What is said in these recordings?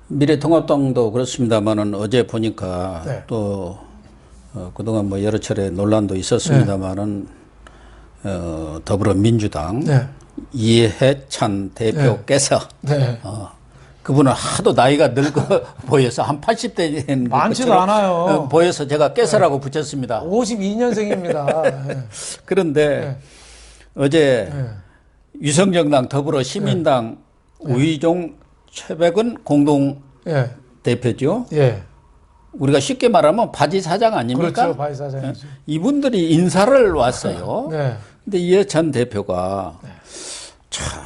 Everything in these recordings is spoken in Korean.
미래통합당도 그렇습니다만은 어제 보니까 네. 또 그동안 뭐 여러 차례 논란도 있었습니다만은 더불어민주당 네. 이해찬 대표께서 네. 그분은 하도 나이가 늙어 보여서 한 80대 된 많지도 것처럼 않아요. 보여서 제가 깨서라고 붙였습니다. 52년생입니다. 네. 그런데 어제 네. 위성정당 더불어시민당 우이종 최백은 공동 예. 대표죠. 예. 우리가 쉽게 말하면 바지 사장 아닙니까? 그렇죠. 바이사장이죠. 이분들이 인사를 왔어요. 네. 근데 이해찬 대표가 참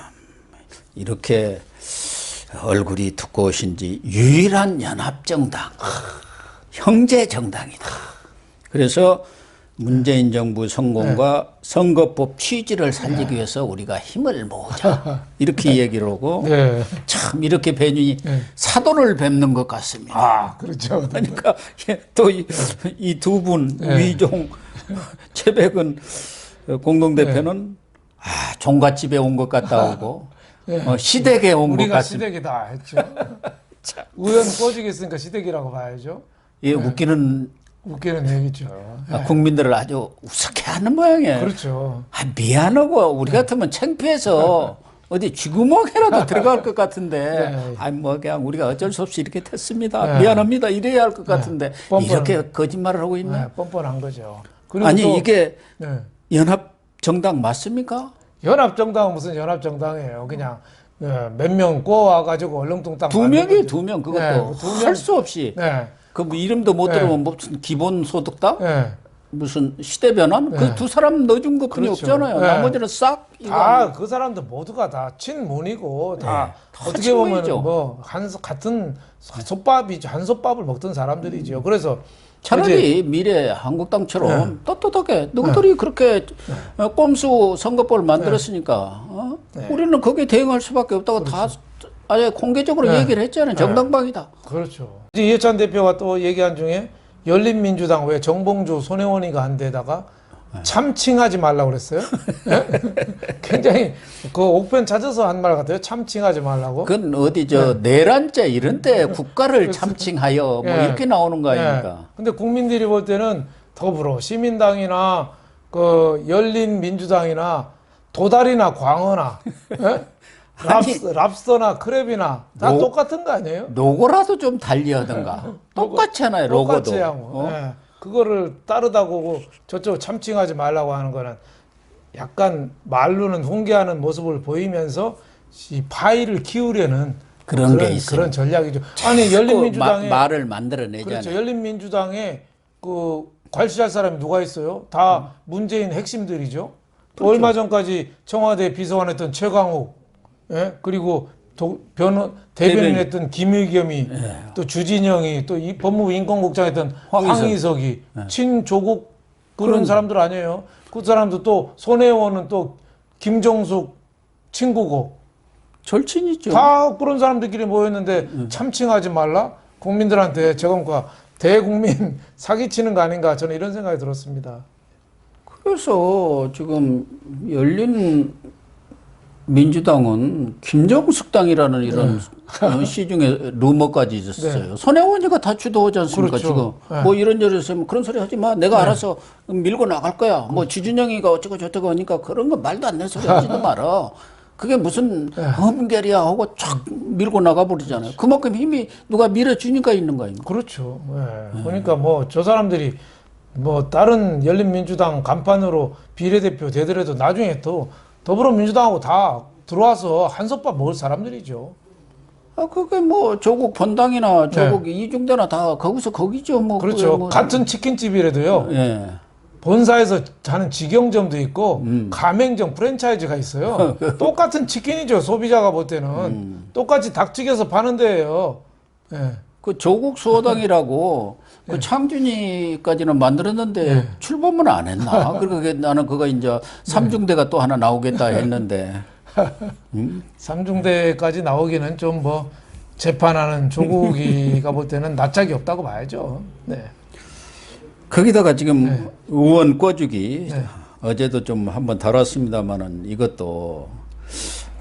이렇게 얼굴이 두꺼우신지 유일한 연합정당, 형제 정당이다. 그래서 문재인 정부 성공과 선거법 취지를 살리기 위해서 우리가 힘을 모으자. 이렇게 얘기를 하고 네. 참 이렇게 뵈니 사돈을 뵙는 것 같습니다. 아, 그렇죠. 그러니까 또 이 두 분 위종 최백은 공동대표는 종갓집에 온 것 같다 하고 시댁에 온 것 우리가 같습니다. 시댁이다 했죠. 우연 꼬주겠으니까 시댁이라고 봐야죠. 예, 웃기는 얘기죠. 국민들을 아주 우습게 하는 모양이에요. 그렇죠. 미안하고 우리 같으면 창피해서 어디 쥐구멍에라도 들어갈 것 같은데 뭐 그냥 우리가 어쩔 수 없이 이렇게 됐습니다. 미안합니다. 이래야 할 것 같은데 이렇게 거짓말을 하고 있나? 뻔뻔한 거죠. 그리고 아니 또, 이게 연합정당 맞습니까? 연합정당은 무슨 연합정당이에요. 그냥 몇 명 꼬아가지고 얼렁뚱땅 두 명이 두 명 그것도 두 명. 할 수 없이 그 뭐 이름도 못 들으면 무슨 기본소득당? 무슨 시대변환? 그 두 사람 넣어준 것뿐이 그렇죠. 없잖아요. 나머지는 싹 다 그 사람들 모두가 다 친문이고 다 어떻게 보면 친문이죠. 뭐 같은 솥밥이죠. 한 솥밥을 먹던 사람들이죠. 그래서 차라리 미래 한국당처럼 떳떳하게 너희들이 그렇게 꼼수 선거법을 만들었으니까 우리는 거기에 대응할 수밖에 없다고 다 아예 공개적으로 얘기를 했잖아요. 정당방위다. 그렇죠. 이제 이해찬 대표가 또 얘기한 중에 열린민주당 왜 정봉주 손혜원이가 한 데다가 참칭하지 말라고 그랬어요. 굉장히 그 옥편 찾아서 한 말 같아요. 참칭하지 말라고. 그건 어디 내란죄 이런 때 국가를 참칭하여 뭐 이렇게 나오는 거 아닙니까? 근데 국민들이 볼 때는 더불어 시민당이나 그 열린민주당이나 도다리나 광어나 랍스터나 크랩이나 다 똑같은 거 아니에요? 로고라도 좀 달리하던가. 똑같이 하나요, 로고도. 똑같이 하고. 그거를 따르다고 저쪽 참칭하지 말라고 하는 거는 약간 말로는 훈계하는 모습을 보이면서 이 파이를 키우려는 그런 게 있어요. 그런 전략이죠. 아니 열린민주당에 말을 만들어내잖아요. 그렇죠. 열린민주당에 그 관시할 사람이 누가 있어요? 다 문재인 핵심들이죠. 그렇죠. 얼마 전까지 청와대 비서관했던 최강욱, 그리고 대변인했던 김의겸이 또 주진영이 또 이 법무부 인권국장했던 황희석이 친조국 그런 사람들 아니에요. 그 사람도 또 손혜원은 또 김정숙 친구고 절친이죠. 다 그런 사람들끼리 모였는데 참칭하지 말라? 국민들한테 저건과 대국민 사기치는 거 아닌가 저는 이런 생각이 들었습니다. 그래서 지금 열린 민주당은 김정숙 당이라는 이런 시중에 루머까지 있었어요. 손혜원이가 다 주도하지 않습니까? 그렇죠. 지금 뭐 이런저런 있으면 그런 소리 하지 마. 내가 알아서 밀고 나갈 거야. 뭐 주진영이가 어쩌고 저쩌고 하니까 그런 거 말도 안 되는 소리 하지도 마라. 그게 무슨 험결이야 하고 촥 밀고 나가버리잖아요. 그만큼 힘이 누가 밀어주니까 있는 거 아닙니까? 그렇죠. 그러니까 뭐 저 사람들이 뭐 다른 열린민주당 간판으로 비례대표 되더라도 나중에 또 더불어민주당하고 다 들어와서 한솥밥 먹을 사람들이죠. 그게 뭐 조국 본당이나 조국 이중대나 다 거기서 거기죠. 뭐 그렇죠. 뭐 같은 치킨집이라도요. 본사에서 하는 직영점도 있고 가맹점 프랜차이즈가 있어요. 똑같은 치킨이죠. 소비자가 볼 때는 똑같이 닭튀겨서 파는 데예요. 그 조국 수호당이라고 그 창준이까지는 만들었는데 출범은 안 했나? 그렇게 나는 그거 이제 삼중대가 또 하나 나오겠다 했는데. 삼중대까지 나오기는 좀 뭐 재판하는 조국이가 볼 때는 낯짝이 없다고 봐야죠. 거기다가 지금 의원 꿔주기 어제도 좀 한번 다뤘습니다만은 이것도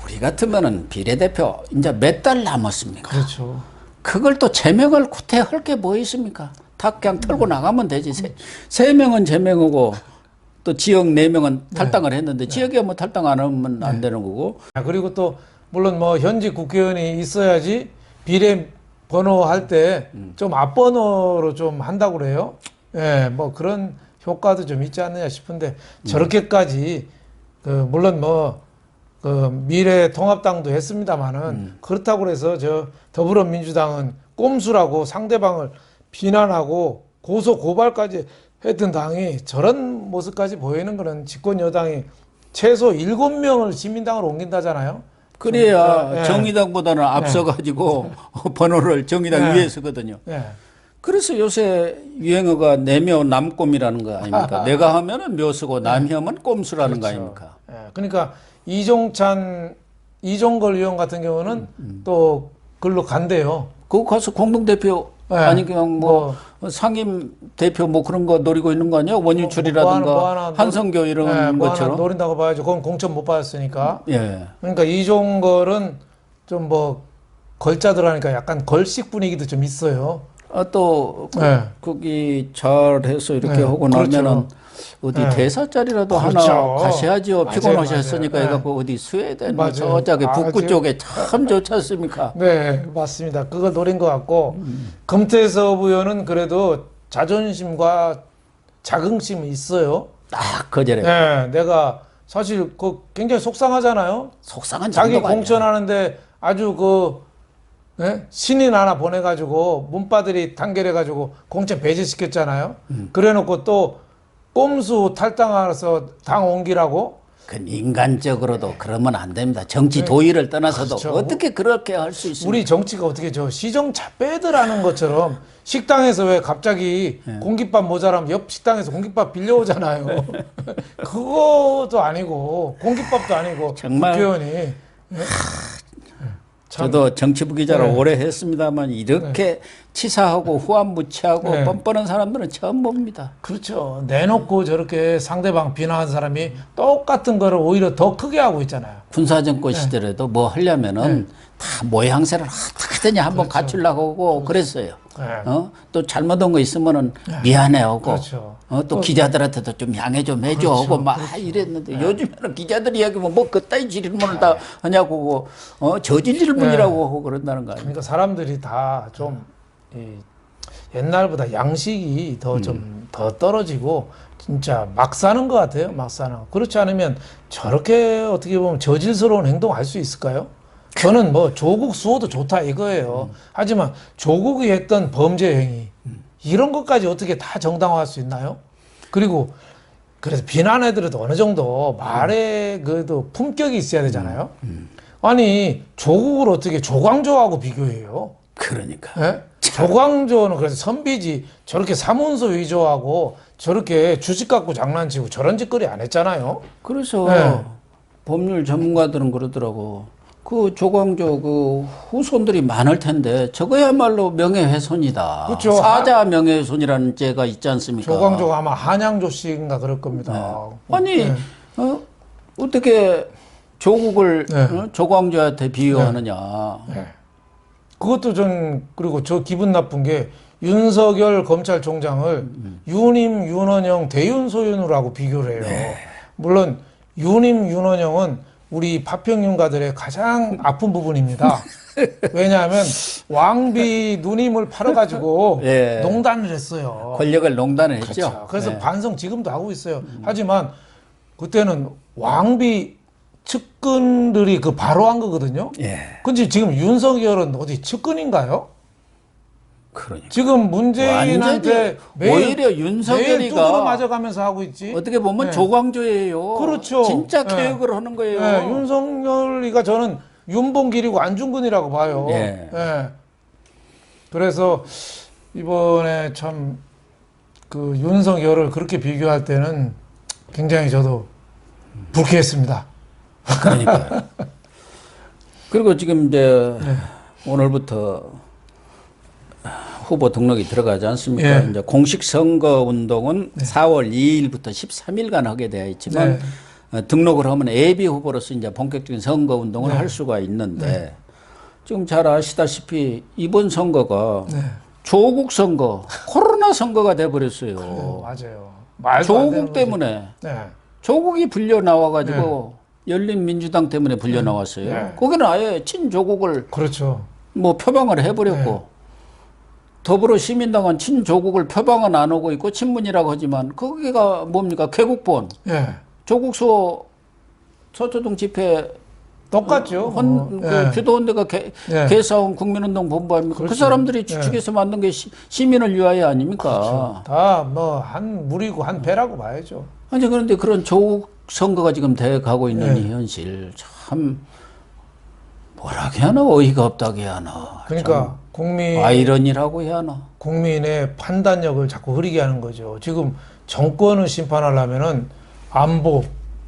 우리 같으면은 비례대표 이제 몇 달 남았습니까? 그렇죠. 그걸 또 제명을 구태할 게 뭐 있습니까? 다 그냥 털고 나가면 되지. 세 명은 제명하고 또 지역 4명은 탈당을 했는데 지역에 뭐 탈당 안 하면 안 되는 거고. 그리고 또 물론 뭐 현직 국회의원이 있어야지 비례 번호 할 때 좀 앞번호로 좀 한다고 그래요. 예, 뭐 그런 효과도 좀 있지 않느냐 싶은데 저렇게까지 그 물론 뭐 그 미래통합당도 했습니다마는 그렇다고 해서 저 더불어민주당은 꼼수라고 상대방을 비난하고 고소 고발까지 했던 당이 저런 모습까지 보이는 거는 집권 여당이 최소 7명을 시민당으로 옮긴다잖아요. 그래야 예. 정의당보다는 앞서가지고 번호를 정의당 위에 서거든요. 예. 그래서 요새 유행어가 내묘 남꼼이라는 거 아닙니까? 내가 하면은 묘수고 남이 하면 꼼수라는 거 아닙니까? 예. 그러니까 이종걸 의원 같은 경우는 또 글로 간대요. 그거 가서 공동대표 네. 아니 그냥 뭐 상임 대표 뭐 그런 거 노리고 있는 거 아니야? 원유출이라든가 뭐 하나 한성교 이런 예, 뭐 것처럼. 하나 노린다고 봐야죠. 그건 공천 못 받았으니까. 예. 그러니까 이종걸은 좀 뭐 걸자들하니까 약간 걸식 분위기도 좀 있어요. 아, 또 네. 거기 잘해서 이렇게 네, 하고 그렇죠. 나면은 어디 네. 대사자리라도 그렇죠. 하나 가셔야지요. 맞아요, 피곤하셨으니까 맞아요. 해갖고 어디 스웨덴 맞아요. 저쪽에 북부 지금- 쪽에 참 좋지 않습니까? 네, 맞습니다. 그걸 노린 것 같고 금태섭 의원은 그래도 자존심과 자긍심이 있어요. 딱 거절해. 네, 내가 사실 그 굉장히 속상하잖아요. 속상한 자기 정도가 아니야. 공천하는데 아주 그 신인 하나 보내가지고 문바들이 단결해가지고 공천 배제시켰잖아요. 그래놓고 또 꼼수 탈당해서 당 옮기라고. 그 인간적으로도 그러면 안 됩니다. 정치 도의를 떠나서도 그렇죠. 어떻게 그렇게 할 수 있습니까? 우리 정치가 어떻게 저 시정차 빼드라는 것처럼 식당에서 왜 갑자기 공깃밥 모자라면 옆 식당에서 공깃밥 빌려오잖아요. 그것도 아니고 공깃밥도 아니고 정말 국회의원이 저도 정치부 기자를 네. 오래 했습니다만 이렇게 치사하고 후안무치하고 네. 뻔뻔한 사람들은 처음 봅니다. 그렇죠. 내놓고 저렇게 상대방 비난하는 사람이 똑같은 거를 오히려 더 크게 하고 있잖아요. 군사정권 시절에도 뭐 하려면은 다 모양새를 어떻게든지 한번 갖추려고 하고 그랬어요. 네. 또 잘못한 거 있으면은 미안해하고 그렇죠. 또 기자들한테도 좀 양해 좀 해줘 하고 막 이랬는데 요즘에는 기자들 이야기면 뭐 그따위 질문을 다 하냐고 저질 질문이라고 하고 그런다는 거 아니에요. 그러니까 사람들이 다 좀 옛날보다 양식이 더 좀 더 떨어지고 진짜 막 사는 것 같아요. 막 사는. 그렇지 않으면 저렇게 어떻게 보면 저질스러운 행동 할 수 있을까요? 저는 뭐 조국 수호도 좋다 이거예요. 하지만 조국이 했던 범죄 행위 이런 것까지 어떻게 다 정당화할 수 있나요? 그리고 그래서 비난해드려도 어느 정도 말에 그래도 품격이 있어야 되잖아요. 아니 조국을 어떻게 조광조하고 비교해요? 그러니까. 예? 조광조는 그래서 선비지 저렇게 사문서 위조하고 저렇게 주식 갖고 장난치고 저런 짓거리 안 했잖아요. 그래서 네. 법률 전문가들은 그러더라고. 그 조광조 그 후손들이 많을 텐데 저거야말로 명예훼손이다. 그렇죠. 사자 명예훼손이라는 죄가 있지 않습니까? 조광조가 아마 한양조 씨인가 그럴 겁니다. 아니 네. 어떻게 조국을 네. 조광조한테 비유하느냐? 네. 그것도 전 그리고 저 기분 나쁜 게 윤석열 검찰총장을 유님 윤원영 대윤소윤으로 비교를 해요. 물론 유님 윤원영은 우리 파평윤가들의 가장 아픈 부분입니다. 왜냐하면 왕비 누님을 팔아가지고 예. 농단을 했어요. 권력을 농단을 했죠. 그렇죠. 그래서 네. 반성 지금도 하고 있어요. 하지만 그때는 왕비 측근들이 그 바로 한 거거든요. 예. 근데 지금 윤석열은 어디 측근인가요? 그러니까 지금 문재인한테 매일 오히려 윤석열이가 매일 두드러 맞아가면서 하고 있지. 어떻게 보면 네. 조광조예요. 그렇죠. 진짜 네. 개혁을 하는 거예요. 네, 윤석열이가 저는 윤봉길이고 안중근이라고 봐요. 예. 네. 그래서 이번에 참 그 윤석열을 그렇게 비교할 때는 굉장히 저도 불쾌했습니다. 그러니까. 그리고 지금 이제 네. 오늘부터 후보 등록이 들어가지 않습니까? 예. 이제 공식 선거 운동은 4월 2일부터 13일간 하게 되어 있지만 등록을 하면 예비 후보로서 이제 본격적인 선거 운동을 할 수가 있는데 지금 잘 아시다시피 이번 선거가 네. 조국 선거, 코로나 선거가 돼버렸어요. 맞아요. 말도 안 되는 조국 거지. 때문에 네. 조국이 불려 나와가지고 열린민주당 때문에 불려 나왔어요. 네. 거기는 아예 친조국을 그렇죠. 뭐 표방을 해버렸고 네. 더불어 시민당은 친조국을 표방은 안 하고 있고 친문이라고 하지만 거기가 뭡니까? 개국본 예. 조국수호 서초동 집회 똑같죠. 그 주도원대가 예. 개싸움 국민운동 본부 아닙니까? 그렇죠. 그 사람들이 주축해서 만든 게 시민을 위하여 아닙니까? 그렇죠. 다 뭐 한 물이고 한 배라고 봐야죠. 아니 그런데 그런 조국 선거가 지금 돼 가고 있는 이 현실 참 뭐라 해야 하나 어이가 없다고 해야 하나. 그러니까 아이러니라고 해야 하나. 국민의 판단력을 자꾸 흐리게 하는 거죠. 지금 정권을 심판하려면은 안보,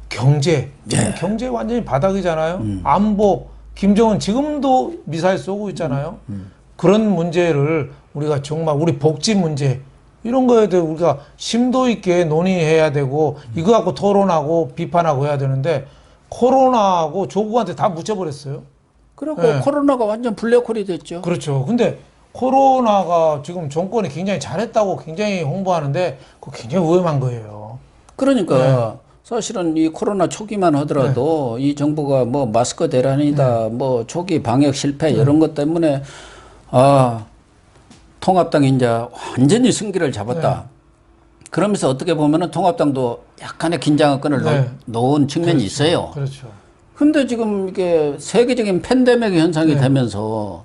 경제, 경제 완전히 바닥이잖아요. 안보, 김정은 지금도 미사일 쏘고 있잖아요. 그런 문제를 우리가 정말 우리 복지 문제 이런 거에 대해 우리가 심도 있게 논의해야 되고 이거 갖고 토론하고 비판하고 해야 되는데 코로나하고 조국한테 다 묻혀버렸어요. 그리고 네. 코로나가 완전 블랙홀이 됐죠. 그렇죠. 근데 코로나가 지금 정권이 굉장히 잘했다고 굉장히 홍보하는데 그거 굉장히 위험한 거예요. 그러니까 사실은 이 코로나 초기만 하더라도 이 정부가 뭐 마스크 대란이다, 뭐 초기 방역 실패 이런 것 때문에 통합당이 이제 완전히 승기를 잡았다. 그러면서 어떻게 보면은 통합당도 약간의 긴장의 끈을 놓은 측면이 있어요. 그렇죠. 근데 지금 이게 세계적인 팬데믹 현상이 되면서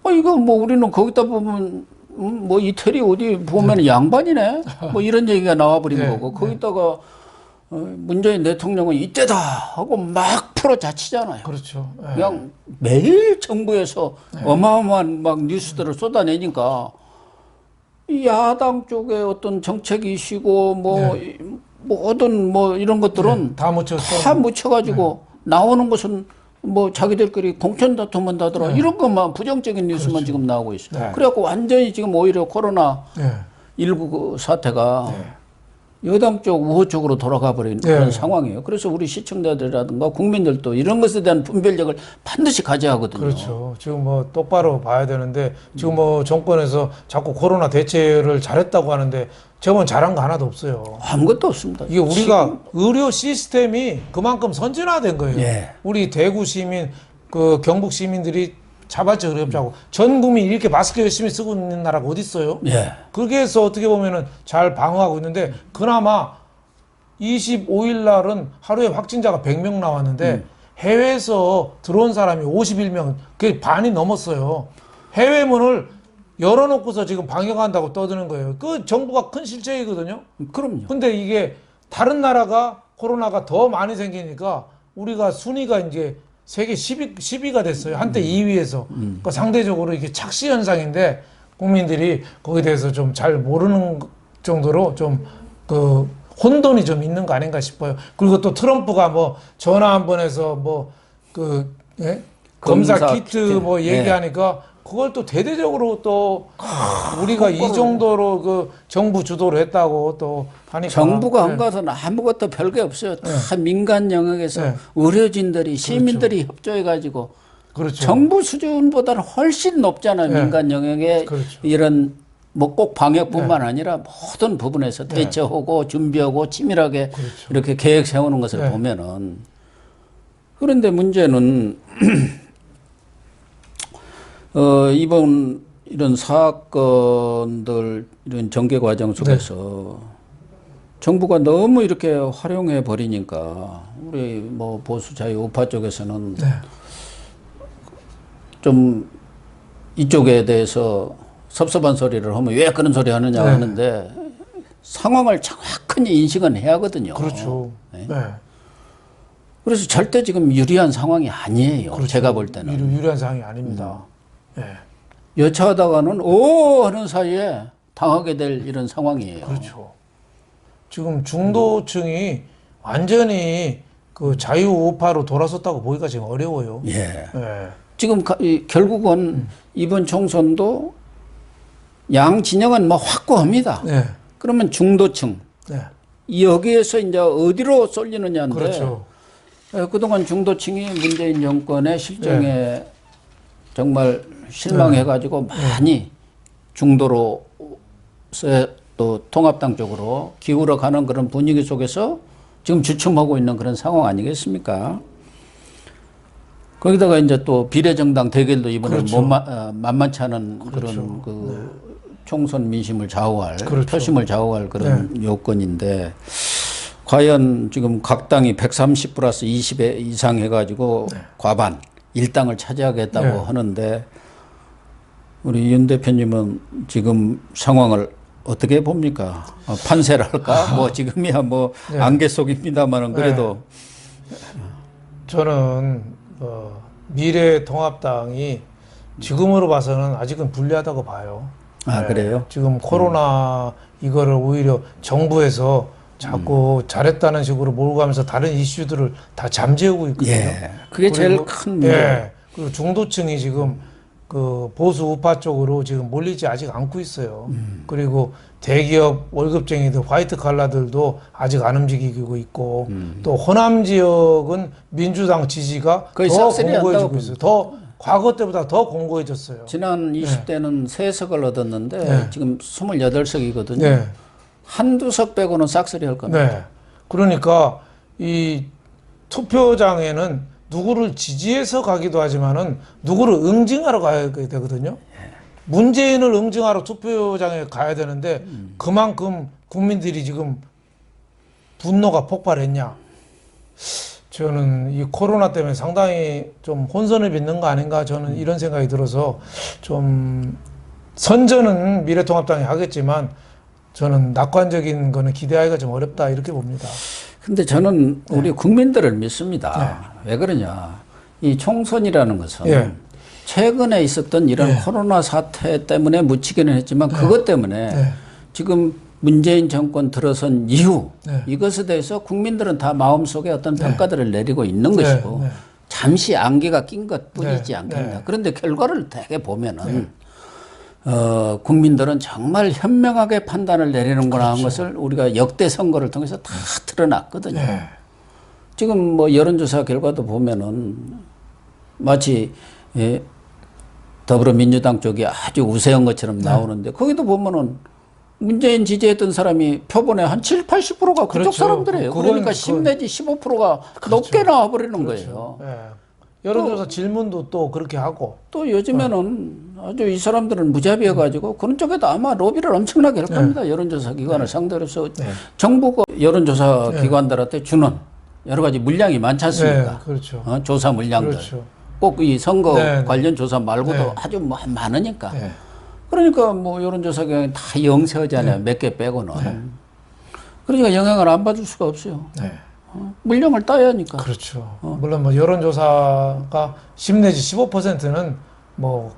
이거 뭐 우리는 거기다 보면 뭐 이태리 어디 보면 양반이네 뭐 이런 얘기가 나와버린 거고 거기다가 문재인 대통령은 이때다 하고 막 풀어자치잖아요. 그렇죠. 그냥 매일 정부에서 어마어마한 막 뉴스들을 쏟아내니까 이 야당 쪽에 어떤 정책 이슈고 뭐 어떤 뭐 이런 것들은 다 묻혀가지고 나오는 것은 뭐 자기들끼리 공천 다툼만 하더라 이런 것만 부정적인 뉴스만 지금 나오고 있어요. 그래갖고 완전히 지금 오히려 코로나 19 사태가 여당 쪽 우호 쪽으로 돌아가 버린 그런 상황이에요. 그래서 우리 시청자들이라든가 국민들도 이런 것에 대한 분별력을 반드시 가져야 하거든요. 그렇죠. 지금 뭐 똑바로 봐야 되는데 지금 뭐 정권에서 자꾸 코로나 대처를 잘했다고 하는데 저건 잘한 거 하나도 없어요. 아무것도 없습니다. 이게 우리가 의료 시스템이 그만큼 선진화된 거예요. 우리 대구 시민, 그 경북 시민들이 자발적 의료자고 전 국민이 이렇게 마스크 열심히 쓰고 있는 나라가 어디 있어요? 그렇게 해서 어떻게 보면은 잘 방어하고 있는데 그나마 25일 날은 하루에 확진자가 100명 나왔는데 해외에서 들어온 사람이 51명, 그게 반이 넘었어요. 해외문을 열어놓고서 지금 방역한다고 떠드는 거예요. 그 정부가 큰 실책이거든요. 그럼요. 근데 이게 다른 나라가 코로나가 더 많이 생기니까 우리가 순위가 이제 세계 10위가 됐어요. 한때 2위에서. 그러니까 상대적으로 이게 착시 현상인데 국민들이 거기에 대해서 좀 잘 모르는 정도로 좀 그 혼돈이 좀 있는 거 아닌가 싶어요. 그리고 또 트럼프가 뭐 전화 한 번 해서 뭐 그 검사 키트 뭐 얘기하니까 그걸 또 대대적으로 또 우리가 이 정도로 그 정부 주도를 했다고 또 하니까 정부가 한 것은 아무것도 별게 없어요. 다 민간 영역에서 의료진들이 시민들이 협조해 가지고 정부 수준보다는 훨씬 높잖아요. 민간 영역에 이런 뭐 꼭 방역뿐만 아니라 모든 부분에서 대처하고 준비하고 치밀하게 이렇게 계획 세우는 것을 보면은 그런데 문제는 이번 이런 사건들 이런 전개 과정 속에서 정부가 너무 이렇게 활용해 버리니까 우리 뭐 보수 자유 우파 쪽에서는 좀 이쪽에 대해서 섭섭한 소리를 하면 왜 그런 소리 하느냐 하는데 상황을 정확히 인식은 해야 하거든요. 그렇죠. 그래서 절대 지금 유리한 상황이 아니에요. 제가 볼 때는. 유리한 상황이 아닙니다. 여차하다가는 오 하는 사이에 당하게 될 이런 상황이에요. 그렇죠. 지금 중도층이 완전히 그 자유우파로 돌아섰다고 보기가 지금 어려워요. 지금 결국은 이번 총선도 양 진영은 뭐 확고합니다. 그러면 중도층 여기에서 이제 어디로 쏠리느냐인데 그동안 중도층이 문재인 정권의 실정에 정말 실망해가지고 많이 중도로 또 통합당 쪽으로 기울어가는 그런 분위기 속에서 지금 주춤하고 있는 그런 상황 아니겠습니까? 거기다가 이제 또 비례정당 대결도 이번에 그렇죠. 만만치 않은 그렇죠. 그런 그 총선 민심을 좌우할, 그렇죠. 표심을 좌우할 그런 요건인데 과연 지금 각 당이 130 플러스 20에 이상 해가지고 과반, 일당을 차지하겠다고 하는데 우리 윤 대표님은 지금 상황을 어떻게 봅니까? 판세를 할까? 뭐 지금이야 뭐 안개 속입니다만은 그래도 저는 미래통합당이 지금으로 봐서는 아직은 불리하다고 봐요. 아 그래요? 지금 코로나 이거를 오히려 정부에서 자꾸 잘했다는 식으로 몰고 가면서 다른 이슈들을 다 잠재우고 있거든요. 예, 그게 제일 그리고, 큰 문제. 예, 그리고 중도층이 지금 그 보수 우파 쪽으로 지금 몰리지 아직 않고 있어요. 그리고 대기업 월급쟁이들 화이트 칼라들도 아직 안 움직이고 있고 또 호남 지역은 민주당 지지가 거의 더 싹쓸이 공고해지고 한다고 있어요. 더 과거 때보다 더 공고해졌어요. 지난 20대는 3석을 얻었는데 네. 지금 28석이거든요. 네. 한두 석 빼고는 싹쓸이 할 겁니다. 네. 그러니까 이 투표장에는 누구를 지지해서 가기도 하지만은 누구를 응징하러 가야 되거든요. 문재인을 응징하러 투표장에 가야 되는데 그만큼 국민들이 지금 분노가 폭발했냐. 저는 이 코로나 때문에 상당히 좀 혼선을 빚는 거 아닌가 저는 이런 생각이 들어서 좀 선전은 미래통합당이 하겠지만 저는 낙관적인 거는 기대하기가 좀 어렵다 이렇게 봅니다. 근데 저는 우리 국민들을 믿습니다. 왜 그러냐. 이 총선이라는 것은 예. 최근에 있었던 이런 코로나 사태 때문에 묻히기는 했지만 그것 때문에 지금 문재인 정권 들어선 이후 이것에 대해서 국민들은 다 마음속에 어떤 평가들을 내리고 있는 것이고 잠시 안개가 낀 것 뿐이지 않겠나. 그런데 결과를 대개 보면은 국민들은 정말 현명하게 판단을 내리는구나 하는 것을 우리가 역대 선거를 통해서 다 드러났거든요. 지금 뭐 여론조사 결과도 보면은 마치 더불어민주당 쪽이 아주 우세한 것처럼 나오는데 거기도 보면은 문재인 지지했던 사람이 표본의 한 7, 80%가 그쪽 그렇죠. 사람들이에요. 그러니까 10 내지 15%가 높게 나와버리는 거예요. 예. 여론조사 질문도 또 그렇게 하고 또 요즘에는 아주 이 사람들은 무자비해가지고 그런 쪽에도 아마 로비를 엄청나게 할 겁니다. 여론조사 기관을 상대로 해서 정부가 여론조사 기관들한테 주는 여러 가지 물량이 많지 않습니까? 그렇죠. 조사 물량들. 그렇죠. 꼭 이 선거 네, 네. 관련 조사 말고도 아주 뭐 많으니까. 그러니까 뭐 여론조사 기관이 다 영세하잖아요. 몇 개 빼고는. 그러니까 영향을 안 받을 수가 없어요. 물량을 따야 하니까. 그렇죠. 물론 뭐 여론조사가 10 내지 15%는 뭐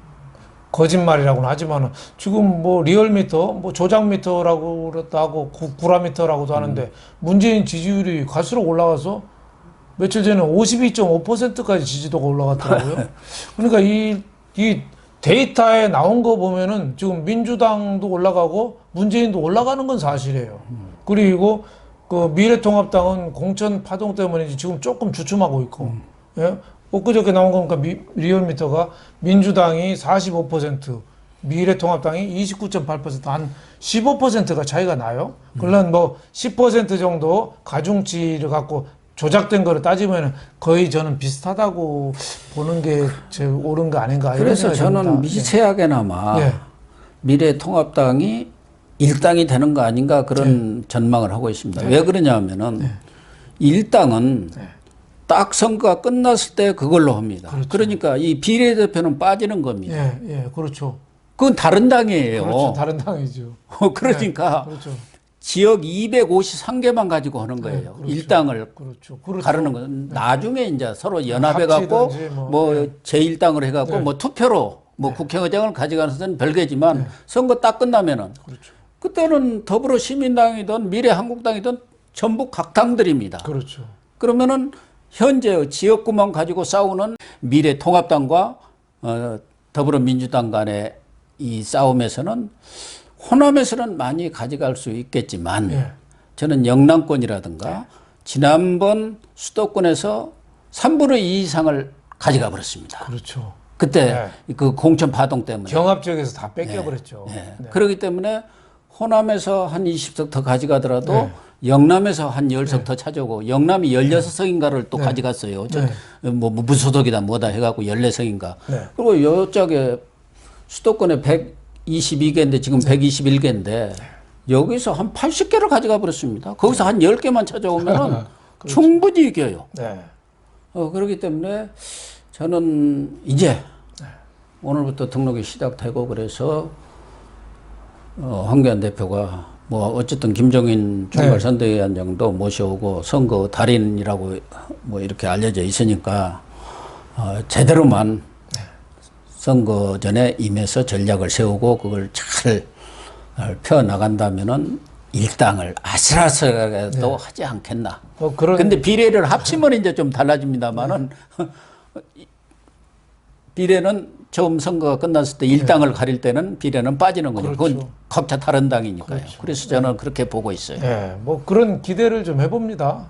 거짓말이라고는 하지만은 지금 뭐 리얼미터, 뭐 조작미터라고 하고 구라미터라고도 하는데 문재인 지지율이 갈수록 올라가서 며칠 전에 52.5%까지 지지도가 올라갔더라고요. 그러니까 이 데이터에 나온 거 보면은 지금 민주당도 올라가고 문재인도 올라가는 건 사실이에요. 그리고 그 미래통합당은 공천 파동 때문에 지금 조금 주춤하고 있고, 예? 엊그저께 나온 거니까 리얼미터가 민주당이 45%, 미래통합당이 29.8%, 한 15%가 차이가 나요. 물론 뭐 10% 정도 가중치를 갖고 조작된 거를 따지면 거의 저는 비슷하다고 보는 게 제일 옳은 거 아닌가. 이런 그래서 생각이 저는 듭니다. 미세하게나마 미래통합당이 일당이 되는 거 아닌가 그런 전망을 하고 있습니다. 왜 그러냐 하면은 일당은 딱 선거가 끝났을 때 그걸로 합니다. 그렇죠. 그러니까 이 비례대표는 빠지는 겁니다. 그렇죠. 그건 다른 당이에요. 그렇죠. 다른 당이죠. 그러니까 그렇죠. 지역 253개만 가지고 하는 거예요. 그렇죠. 일당을 그렇죠. 가르는 건 나중에 이제 서로 연합해 갖고 합치든지 뭐 제1당을 해 갖고 뭐 투표로 뭐 국회의장을 가져가는 것은 별개지만 선거 딱 끝나면은 그렇죠. 그때는 더불어시민당이든 미래한국당이든 전부 각 당들입니다. 그렇죠. 그러면은 현재 지역구만 가지고 싸우는 미래통합당과 더불어민주당 간의 이 싸움에서는 호남에서는 많이 가져갈 수 있겠지만 저는 영남권이라든가 지난번 수도권에서 3분의 2 이상을 가져가 버렸습니다. 그렇죠. 그때 그 공천 파동 때문에. 경합 지역에서 다 뺏겨버렸죠. 네. 그렇기 때문에 호남에서 한 20석 더 가져가더라도 영남에서 한 10석 더 찾아오고 영남이 16석인가를 또 가져갔어요. 뭐 무소속이다 뭐다 해갖고 14석인가. 그리고 요쪽에 수도권에 122개인데 지금 121개인데 여기서 한 80개를 가져가 버렸습니다. 거기서 한 10개만 찾아오면 충분히 이겨요. 그렇기 때문에 저는 이제 오늘부터 등록이 시작되고 그래서 황교안 대표가 뭐 어쨌든 김종인 총괄선대위원장도 모셔오고 선거 달인이라고 뭐 이렇게 알려져 있으니까 제대로만 선거 전에 임해서 전략을 세우고 그걸 잘 펴 나간다면은 일당을 아슬아슬하게도 하지 않겠나. 근데 비례를 합치면 이제 좀 달라집니다만은 비례는 처음 선거가 끝났을 때 일당을 가릴 때는 비례는 빠지는 거죠. 그건 각자 다른 당이니까요. 그래서 저는 그렇게 보고 있어요. 뭐 그런 기대를 좀 해봅니다.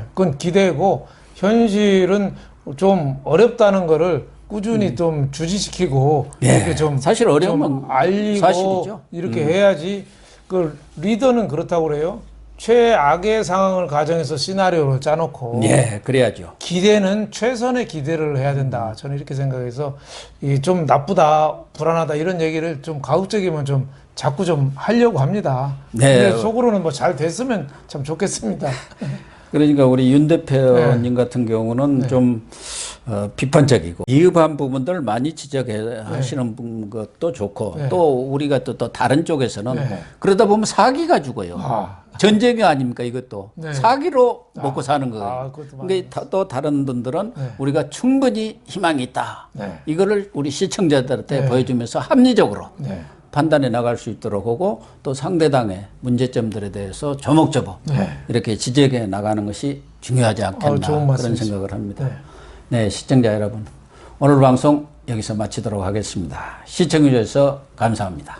그건 기대고 현실은 좀 어렵다는 거를 꾸준히 좀 주지시키고 이렇게 좀 사실 어려우면 좀 알리고 사실이죠. 이렇게 해야지. 그 리더는 그렇다고 그래요. 최악의 상황을 가정해서 시나리오를 짜놓고 그래야죠. 기대는 최선의 기대를 해야 된다. 저는 이렇게 생각해서 좀 나쁘다, 불안하다 이런 얘기를 좀 가급적이면 좀 자꾸 좀 하려고 합니다. 근데 속으로는 뭐 잘 됐으면 참 좋겠습니다. 그러니까 우리 윤 대표님 같은 경우는 좀 비판적이고 비읍한 부분들 많이 지적하시는 것도 좋고 또 우리가 또 다른 쪽에서는 그러다 보면 사기가 죽어요. 전쟁이 아닙니까 이것도. 사기로 먹고 사는 거예요. 그러니까 또 다른 분들은 우리가 충분히 희망이 있다. 이거를 우리 시청자들한테 보여주면서 합리적으로 판단해 나갈 수 있도록 하고 또 상대당의 문제점들에 대해서 조목조목 이렇게 지적해 나가는 것이 중요하지 않겠나 그런 생각을 합니다. 네, 시청자 여러분 오늘 방송 여기서 마치도록 하겠습니다. 시청해 주셔서 감사합니다.